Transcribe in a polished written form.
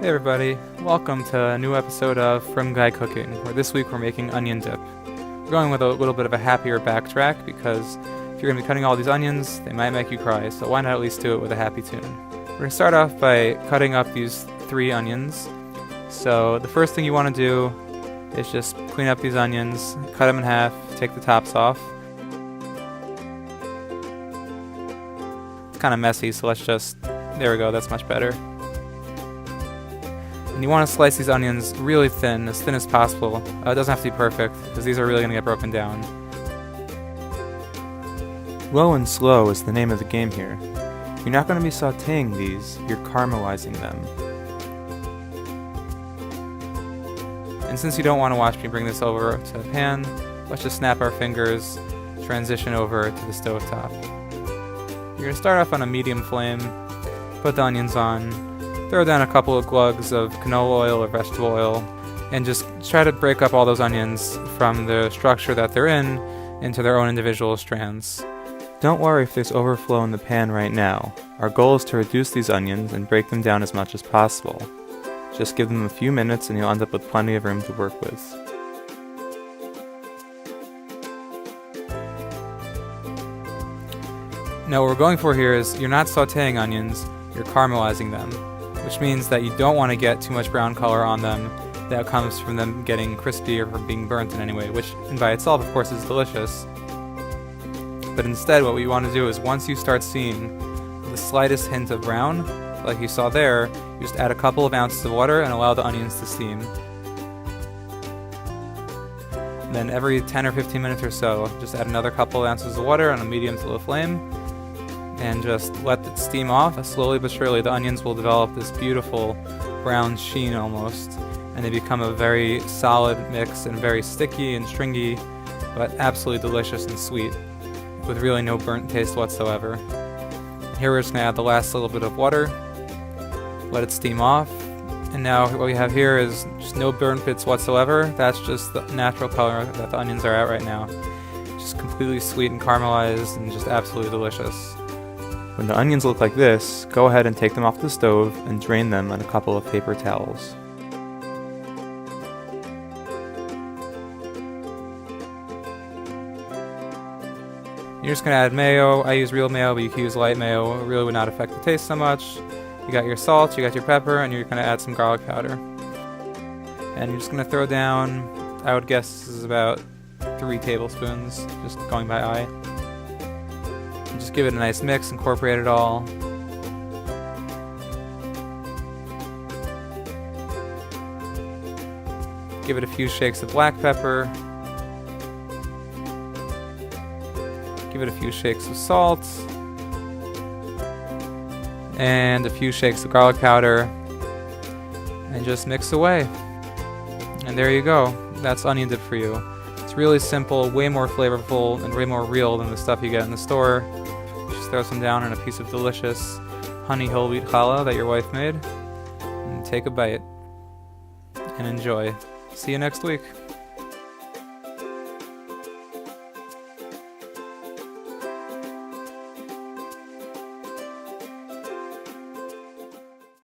Hey everybody, welcome to a new episode of FrumGuyCooking, where this week we're making onion dip. We're going with a little bit of a happier backtrack because if you're going to be cutting all these onions, they might make you cry, so why not at least do it with a happy tune. We're going to start off by cutting up these 3 onions. So the first thing you want to do is just clean up these onions, cut them in half, take the tops off. It's kind of messy, so there we go, that's much better. And you want to slice these onions really thin as possible. It doesn't have to be perfect, because these are really going to get broken down. Low and slow is the name of the game here. You're not going to be sautéing these, you're caramelizing them. And since you don't want to watch me bring this over to the pan, let's just snap our fingers, transition over to the stovetop. You're going to start off on a medium flame, put the onions on, throw down a couple of glugs of canola oil or vegetable oil, and just try to break up all those onions from the structure that they're in into their own individual strands. Don't worry if there's overflow in the pan right now. Our goal is to reduce these onions and break them down as much as possible. Just give them a few minutes and you'll end up with plenty of room to work with. Now what we're going for here is you're not sautéing onions, you're caramelizing them, which means that you don't want to get too much brown color on them that comes from them getting crispy or from being burnt in any way, which by itself of course is delicious. But instead what we want to do is once you start seeing the slightest hint of brown, like you saw there, you just add a couple of ounces of water and allow the onions to steam. And then every 10 or 15 minutes or so, just add another couple of ounces of water on a medium to low flame, and just let it steam off. Slowly but surely the onions will develop this beautiful brown sheen almost, and they become a very solid mix and very sticky and stringy, but absolutely delicious and sweet, with really no burnt taste whatsoever. Here we're just going to add the last little bit of water, let it steam off, and now what we have here is just no burnt bits whatsoever. That's just the natural color that the onions are at right now. Just completely sweet and caramelized and just absolutely delicious. When the onions look like this, go ahead and take them off the stove and drain them on a couple of paper towels. You're just going to add mayo. I use real mayo, but you can use light mayo. It really would not affect the taste so much. You got your salt, you got your pepper, and you're going to add some garlic powder. And you're just going to throw down, I would guess this is about 3 tablespoons, just going by eye. And just give it a nice mix, incorporate it all. Give it a few shakes of black pepper. Give it a few shakes of salt, and a few shakes of garlic powder, and just mix away. And there you go, that's onion dip for you. It's really simple, way more flavorful, and way more real than the stuff you get in the store. Just throw some down on a piece of delicious honey whole wheat challah that your wife made, and take a bite, and enjoy. See you next week.